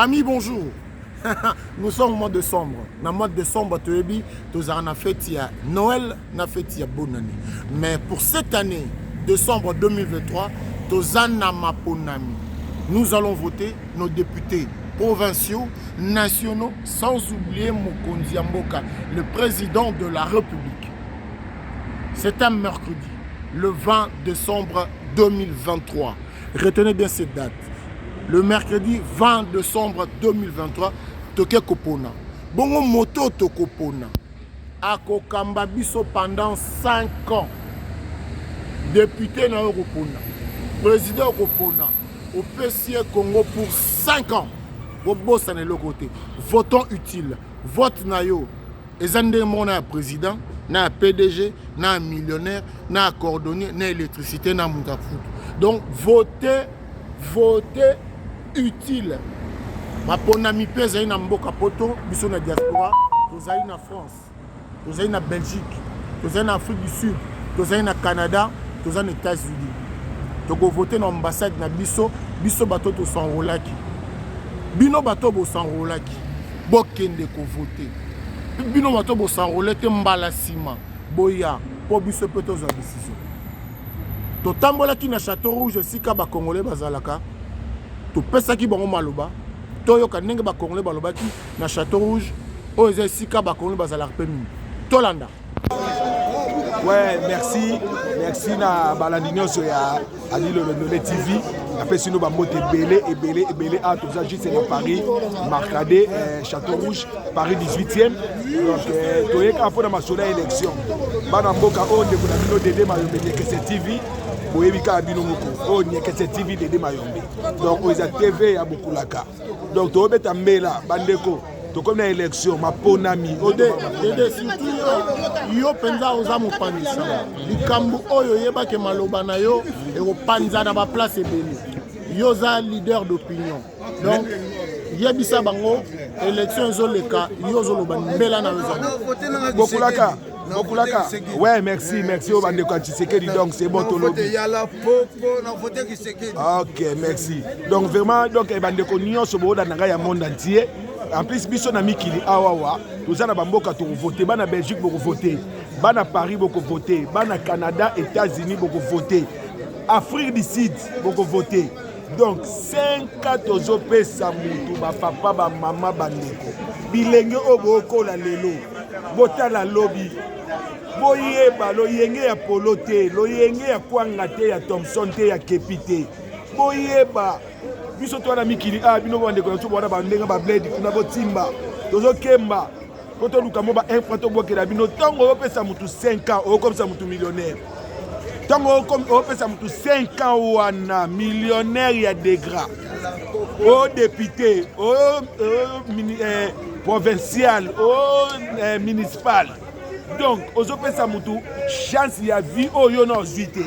Amis, bonjour. Nous sommes au mois de décembre. Dans le mois de décembre, nous avons fait Noël, nous avons fait bonne année. Mais pour cette année, décembre 2023, nous allons voter nos députés provinciaux, nationaux, sans oublier Mokonzi Mboka, le président de la République. C'est un mercredi, le 20 décembre 2023. Retenez bien cette date. Le mercredi 20 décembre 2023, Toke Kopona. Bongo moto Tokopona. Ako Kambabiso pendant 5 ans. Député na Europona. Président Kopona. Au PCA Congo pour 5 ans. Bobo ça n'est le côté. Votons utile. Vote na yo. Ezande mona président, na PDG, na millionnaire, na cordonnier, na électricité, na mutafout. Donc votez utile. Ma ponami pesa ina mboka poto, biso na diaspora, tozali na France, tozali na Belgique, tozali na Afrique du Sud, tozali na Canada, tozali na États-Unis. Toko voter na ambassade na biso bato to s'enrolaki. Bino bato bo s'enrolaki. Bokende ko voter. Bino bato bo s'enrolete mbala sima. Boya po biso poto za décision. To tambolaki na Château Rouge sika ba Congolais bazalaka. To pesaki bango maloba. Toyoka ndenge ba Congolais balobaki na Château Rouge o eza sika ba Congolais bazalaka pemi. Tolanda. Ouais, merci na balandinyo so ya Ali le TV. Après sinon ba moté belé à tout ça juste dans Paris, Marcadet, Château Rouge, Paris 18e. Donc toyeka pour ma sola élection. Bana mboka o de kuna bino dede mayombe que c'est TV. Boyebika bino moko o nye que c'est TV dede mayombe. Donc oza TV ya bokulaka. Donc to beta mbela bandeko. Comme la élection, ma ponami. Dede surtout yo penza oza mopanisa. Likambu oyo yeba ke maloba na yo e o panza na ba place ebele. Yo za leader d'opinion. Donc yebisa bango élection zo leka yo zo loba mbela na yo. Bokulaka. Ouais, merci au bandeko Tshisekedi. Donc c'est bon to lobby. OK, merci. Donc vraiment donc bandeko nyonso boda na ya monde entier. En plus, biso na mikili awawa, nous avons bamboka to voter, bana Belgique beaucoup voter, bana Paris beaucoup voter, bana Canada, États-Unis beaucoup voter, Afrique du Sud beaucoup voter. Donc 5 katozo pesa mutu ba papa ba mama bandeko. Bilenge oboko la lelo. Bota la lobby. Boyeba lo yenge ya polote, lo yenge ya kwanga te ya Thompson te ya Kepite. Boyeba biso to na mikili bino bande ko to bona bandenga ba blade kuna botimba tozo kemba ko to luka mo ba infrato bokela bino tongo opesa mutu 5 ans o comme ça mutu millionnaire tongo comme opesa mutu 5 ans wana millionnaire ya degra o député o provincial o municipal donc ozopesa mutu chance ya vie oyo na ozite.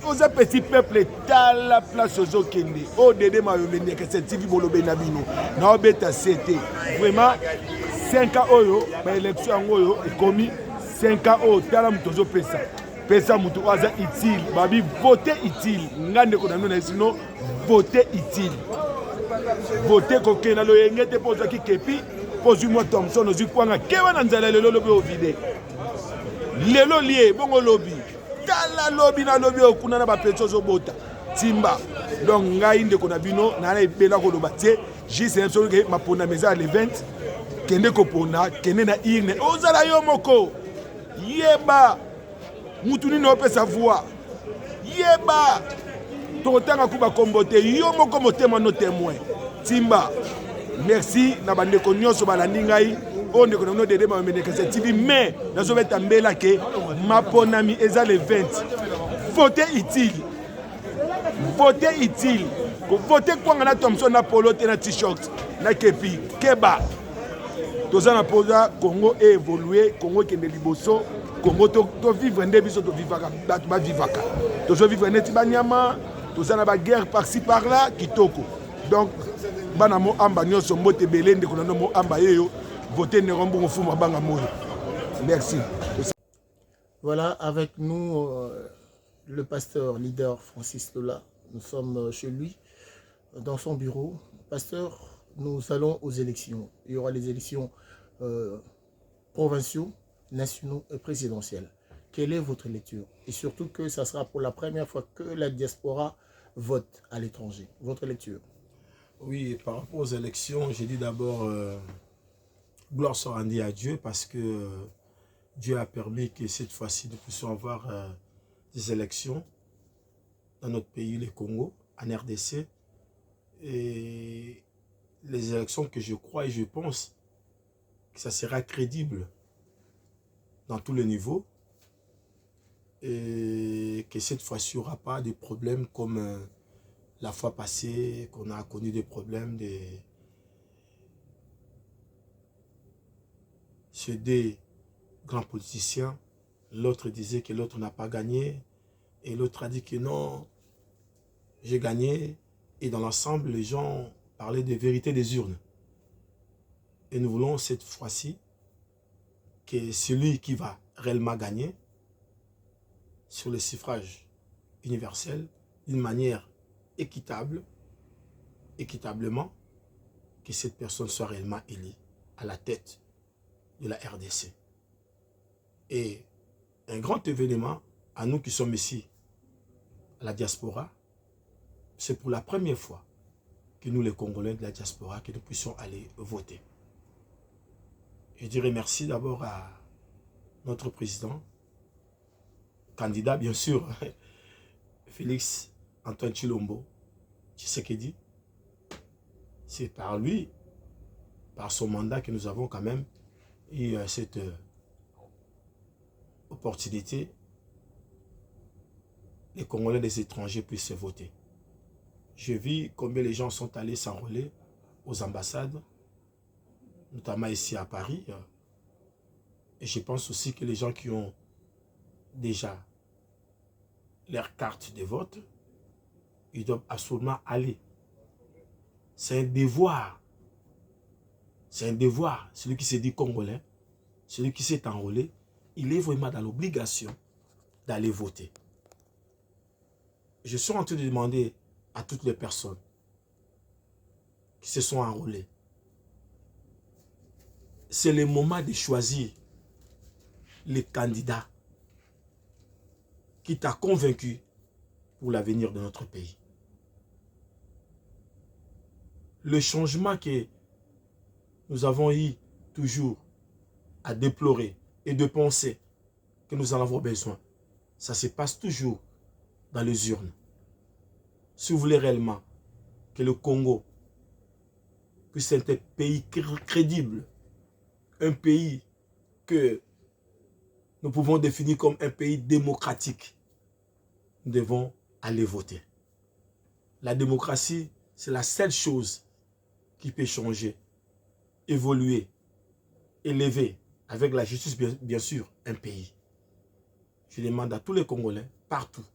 Aux petits peuples, dans la place aux Okende, au Dédé Mayombe, que c'est TV Bolobé Nabino, na obeta CT. Vraiment, 5 ans, l'élection est commis 5 ans, dans la Moutozo Pesa. Pesa Moutou Aza utile, Babi, voter utile. Ngande Konamino, sinon, voter utile. Voter Kokena, le Yengete Pozaki Kepi, Posu-moi Thompson, Ozukwanga, Kewana Nzala, le lobby au vide. Lelo lié, bon lobby. Tala lobby na lobby okuna na ba petso bota timba donc ngai ndeko na bino na na ibela ko loba tie juste un que ma pona meza le 20 kende ko pona kende na irne ozala yo moko yeba mutu ni no pesa voix yeba to tanga kuba kombote yo moko motema no témoin timba merci na bandeko nyonso balandi ngai on ne connaît pas de débat mais que c'est TV mais nous avons també là que ma ponami eza le 20 voter utile voter quoi na Thompson na polo te na t-shirt na kepi keba toza na poza Congo évoluer Congo qui est liboso Congo to vivre ndé biso to vivaka bato ba vivaka to vivre neti banyama toza na ba guerre par-ci par-là kitoko donc bana mo amba nyonso mbote belende ko na mo amba yeyo. Merci. Voilà, avec nous, le pasteur leader Francis Lola. Nous sommes chez lui, dans son bureau. Pasteur, nous allons aux élections. Il y aura les élections provinciaux, nationaux et présidentielles. Quelle est votre lecture? Et surtout que ça sera pour la première fois que la diaspora vote à l'étranger. Votre lecture? Oui, par rapport aux élections, j'ai dit d'abord gloire soit rendue à Dieu parce que Dieu a permis que cette fois-ci nous puissions avoir des élections dans notre pays, le Congo, en RDC. Et les élections que je crois et je pense que ça sera crédible dans tous les niveaux et que cette fois-ci, il n'y aura pas de problèmes comme la fois passée, qu'on a connu des problèmes chez des grands politiciens. L'autre disait que l'autre n'a pas gagné et l'autre a dit que non, j'ai gagné. Et dans l'ensemble, les gens parlaient de vérité des urnes. Et nous voulons cette fois-ci que celui qui va réellement gagner sur le suffrage universel d'une manière équitable, équitablement, que cette personne soit réellement élue à la tête de la RDC. Et un grand événement à nous qui sommes ici, à la diaspora, c'est pour la première fois que nous, les Congolais de la diaspora, que nous puissions aller voter. Je dirais merci d'abord à notre président, candidat bien sûr, Félix Antoine Tshilombo Tshisekedi. C'est par lui, par son mandat, que nous avons quand même eu cette opportunité. Les Congolais des étrangers puissent voter. Je vis combien les gens sont allés s'enrôler aux ambassades, notamment ici à Paris. Et je pense aussi que les gens qui ont déjà leur carte de vote, ils doivent absolument aller. C'est un devoir. C'est un devoir. Celui qui se dit congolais, celui qui s'est enrôlé, il est vraiment dans l'obligation d'aller voter. Je suis en train de demander à toutes les personnes qui se sont enrôlées. C'est le moment de choisir les candidats qui t'a convaincu pour l'avenir de notre pays. Le changement que nous avons eu toujours à déplorer et de penser que nous en avons besoin, ça se passe toujours dans les urnes. Si vous voulez réellement que le Congo puisse être un pays crédible, un pays que nous pouvons définir comme un pays démocratique, nous devons aller voter. La démocratie, c'est la seule chose qui peut changer, évoluer, élever, avec la justice bien sûr, un pays. Je demande à tous les Congolais, partout,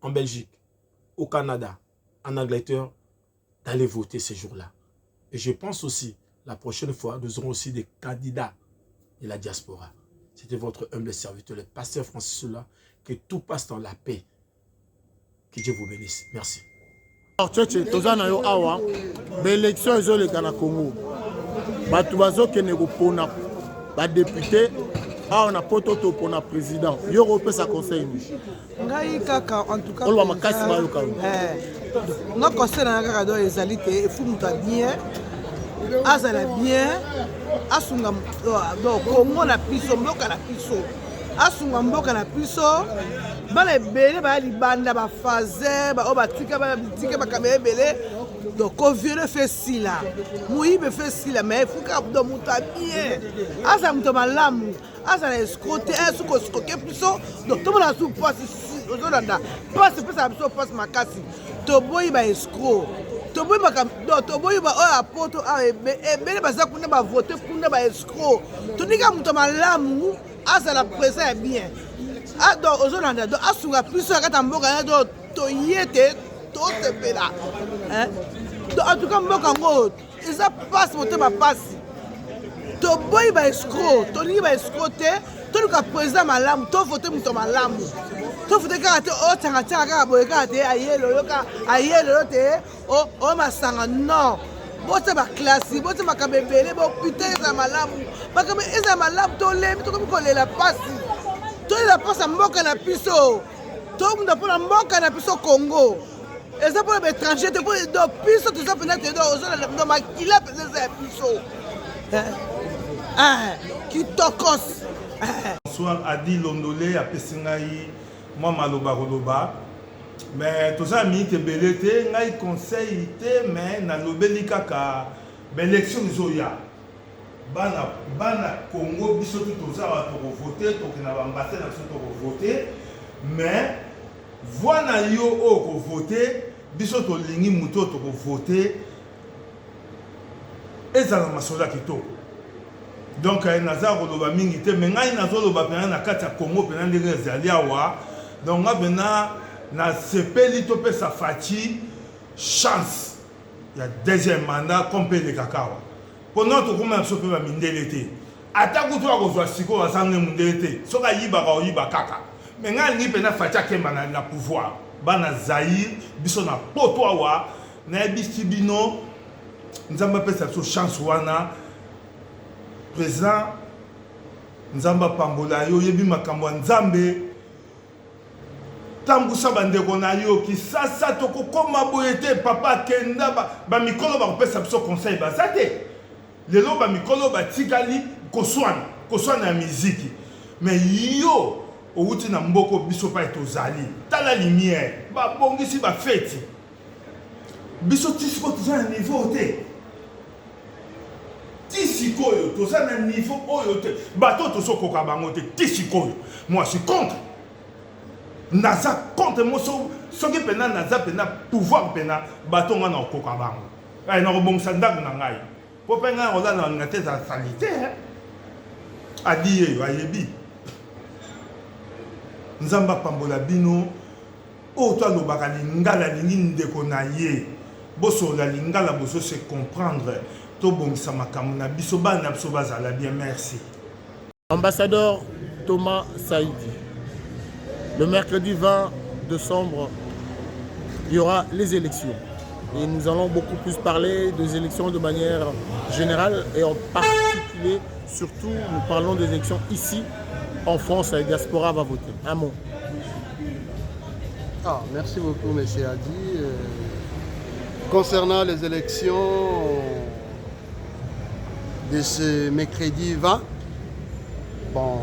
en Belgique, au Canada, en Angleterre, d'aller voter ces jours-là. Et je pense aussi, la prochaine fois, nous aurons aussi des candidats de la diaspora. C'était votre humble serviteur, le pasteur Francis Soula. Que tout passe dans la paix. Que Dieu vous bénisse. Merci. L'élection est au Congo. Député, on a poto pour le président. Il y a sa conseil. En tout cas, notre conseil dans les alités, il faut bien, azala bien, asunga donc Congo la piso, mboka la piso, asunga mboka la piso, bale belé ba libanda ba fazer, ba obatika ba bitika ba kamera belé, donc convieux fait si là, muibe fait si là, mais il faut que muta bien, azala muta malamu, azala escroquer, asuko escroquer piso, donc tout le monde a sous passe ici, ozolanda, passe ça passe makasi, to boy ba escroc. Toboyi ba oyo apoto ebele baza kuna ba voter kuna ba escroc tonika muto malamu azala présent ya bien donc ozolanda donc asunga piso akata mboka na donc toyete tosepela donc en tout cas mboka ngo eza passe motema pasi toboyi ba escroc tolingi ba escroc te toluka présent malamu to voter muto malamu tofuta kaka te otanga kaka boye kaka te aye lelo te omasanga non bote baklasi bote makambo ebele bopute eza malamu makambo eza malamu tolemi tokomi kolela pasi tolela pasi ya mboka na biso tomunda mpona mboka na biso Congo eza mpona baétranger te do biso toza mpena te do makila mpenza eza ya biso kitokos. Bonsoir Adi Londolé apesi ngai mwa maloba koloba mais toza minute ebele te ngai conseil te mais nalobeli kaka baélection ezoya bana Congo biso tu toza awa tokovote tokenda baambasade na biso tokovote mais voi na yo oyo kovote biso tolingi moto oyo tokovote ezala masolo ya kitoko. Donc naza koloba mingi te mais ngai nazoloba pena na kati ya Congo pena ndenge ezali awa donc nga pena na sepeli topesa Faci chance ya deuxième mandat comme mpe elekaka awa mpona tokoma na biso mpe bamindele te ata kutu akozwa sikoyo asange mondele te soki ayibaka oyiba kaka mais ngai alingi pena Faci akemba na pouvoir bana Zaïre biso na poto awa nayebisi bino nzambe apesa biso chance wana président nzambe apambola yo yebi makambo ya nzambe tambusa bandeko na yo kisasa tokokoma boye te papa kenda bamikolo bakopesa biso conseil baza te lelo bamikolo batikali koswana ya miziki mais yo outi na mboko biso pa etozali tala lumière babongisi bafeti biso tisiko toza na niveau te tisikoyo toza na niveau oyo te bato tozokoka bango te tisikoyo moi je suis contre naza contre mo soki pena naza pena pouvoir pena bato nga na okoka bango na kobongisa ndako na ngai po mpe ngai kolala na te za salite adi eyo ayebi nzambe apambola bino oyo to alobaka lingala alingi ndeko na ye bosola lingala bozo se comprendre to bongisa makambo na biso bana biso bazala bien. Merci. Ambassadeur Thomas Saïdi, le mercredi 20 décembre, il y aura les élections. Et nous allons beaucoup plus parler des élections de manière générale et en particulier, surtout, nous parlons des élections ici en France. La diaspora va voter. Un mot. Merci beaucoup, M. Adi. Concernant les élections de ce mercredi 20, bon,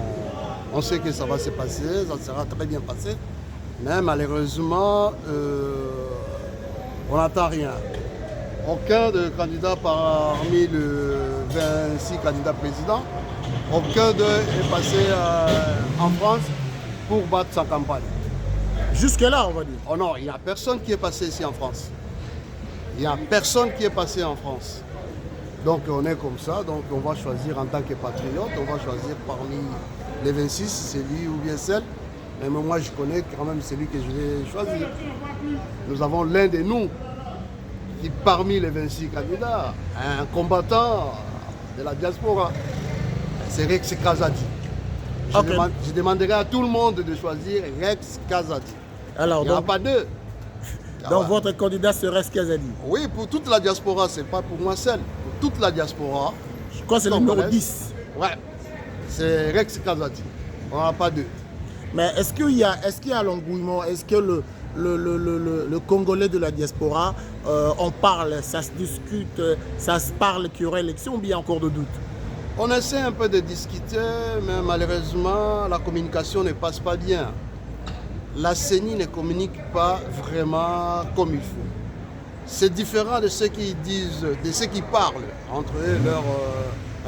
on sait que ça va se passer, ça sera très bien passé, mais malheureusement, on n'entend rien. Aucun de candidats parmi les 26 candidats présidents, aucun d'eux est passé en France pour battre sa campagne. Jusque-là, on va dire. Oh non, il n'y a personne qui est passé ici en France. Il n'y a personne qui est passé en France. Donc on est comme ça, donc on va choisir en tant que patriote, on va choisir parmi les 26, celui ou bien celle. Mais moi je connais quand même celui que je vais choisir. Nous avons l'un de nous qui parmi les 26 candidats, un combattant de la diaspora, c'est Rex Kazadi. Je demanderai à tout le monde de choisir Rex Kazadi. Alors, il n'y en a pas deux. Donc votre candidat serait Kazadi? Oui, pour toute la diaspora, ce n'est pas pour moi seul. Pour toute la diaspora. Je crois que c'est le numéro 10. Ouais, c'est Rex Kazadi. On n'en a pas deux. Mais est-ce qu'il y a l'engouement? Est-ce que le Congolais de la diaspora, on parle, ça se discute, ça se parle qu'il y aurait élection ou bien encore de doutes? On essaie un peu de discuter, mais malheureusement, la communication ne passe pas bien. La CENI ne communique pas vraiment comme il faut. C'est différent de ceux qui disent, de ceux qui parlent entre eux, leurs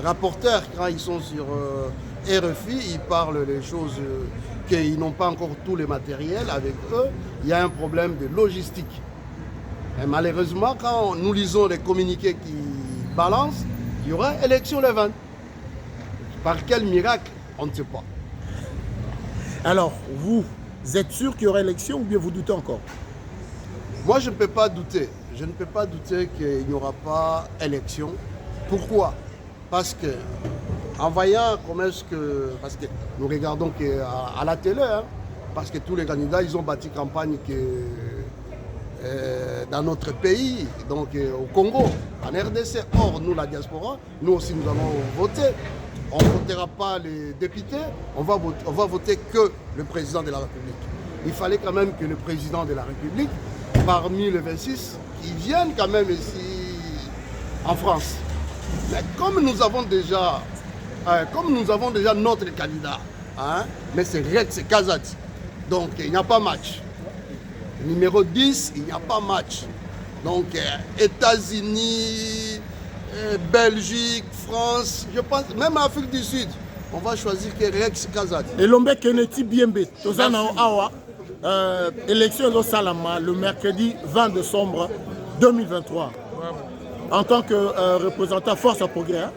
rapporteurs, quand ils sont sur RFI, ils parlent des choses qu'ils n'ont pas encore tout le matériel avec eux. Il y a un problème de logistique. Et malheureusement, quand nous lisons les communiqués qui balancent, il y aura élection le 20. Par quel miracle, on ne sait pas. Alors, vous êtes sûr qu'il y aura élection ou bien vous doutez encore? Moi, je ne peux pas douter. Je ne peux pas douter qu'il n'y aura pas élection. Pourquoi? Parce que, en voyant comment est-ce que... Parce que nous regardons à la télé, hein, parce que tous les candidats, ils ont bâti campagne dans notre pays, donc au Congo, en RDC. Or, nous, la diaspora, nous aussi, nous allons voter. On ne votera pas les députés, on va voter que le président de la République. Il fallait quand même que le président de la République, parmi les 26, il vienne quand même ici en France. Mais comme nous avons déjà notre candidat, hein, mais c'est Rex Kazadi, donc il n'y a pas match. Numéro 10, il n'y a pas match. Donc États-Unis, Belgique, France, je pense, même Afrique du Sud, on va choisir que Rex Kazadi. Et l'homme Kennedy Biembe, élection de Salama le mercredi 20 décembre 2023. En tant que représentant Force à Progrès. Hein?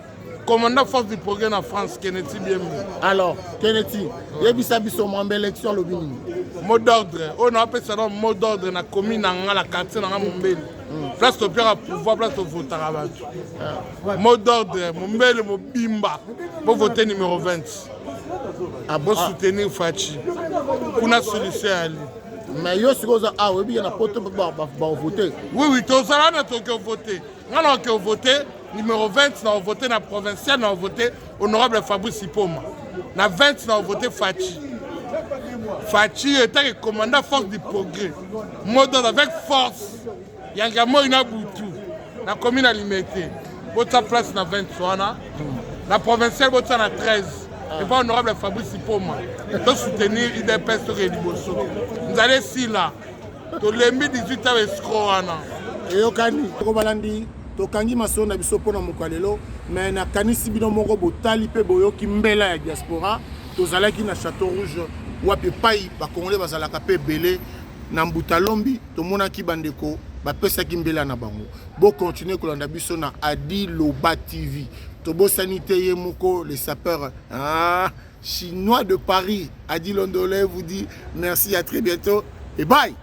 Commandant Force du Progrès en France, Kennedy Biembe. Alors, Kennedy, il y a une élection le Bénin. Mot d'ordre, on appelle ça mot d'ordre dans la commune, dans la quartier, dans Mombele. Place au pire à pouvoir, place au vote à rabat. Mot d'ordre, Mombele, Mobimba, pour voter numéro 20. Pour soutenir Fachi. Pour une solution à lui. Mais il y a un pote pour voter. Oui, tout ça, on a voté. On a voté, numéro 20, on a voté dans la provinciale, on a voté honorable Fabrice Ipoma. Dans 20, on a voté Fachi. Fachi était le commandant Force du Progrès. Mode avec force. Il y a un mot Boutou. La commune a limité. Votre place dans 23. La provinciale, votre dans 13. Et pas honorable Fabrice Ipoma. De soutenir IDPS sur Eliboso. Nous allons ici là. Dans les 18 ans, escrocs. Et Okani, Kobalandi, Tokangi Maso na biso pona mokalelo, mais na kanisi bino moko botali pe boyoki mbela ya diaspora, tozalaki na Château Rouge wapi pai ba Congolais bazalaka pe belé na Mbutalombi, tomonaki bandeko bapesaki mbela na bango. Bo continuer kolanda biso na Adi Loba TV. Tobo sanité ye moko les sapeurs chinois de Paris. Adi Londolais vous dit merci, à très bientôt et bye.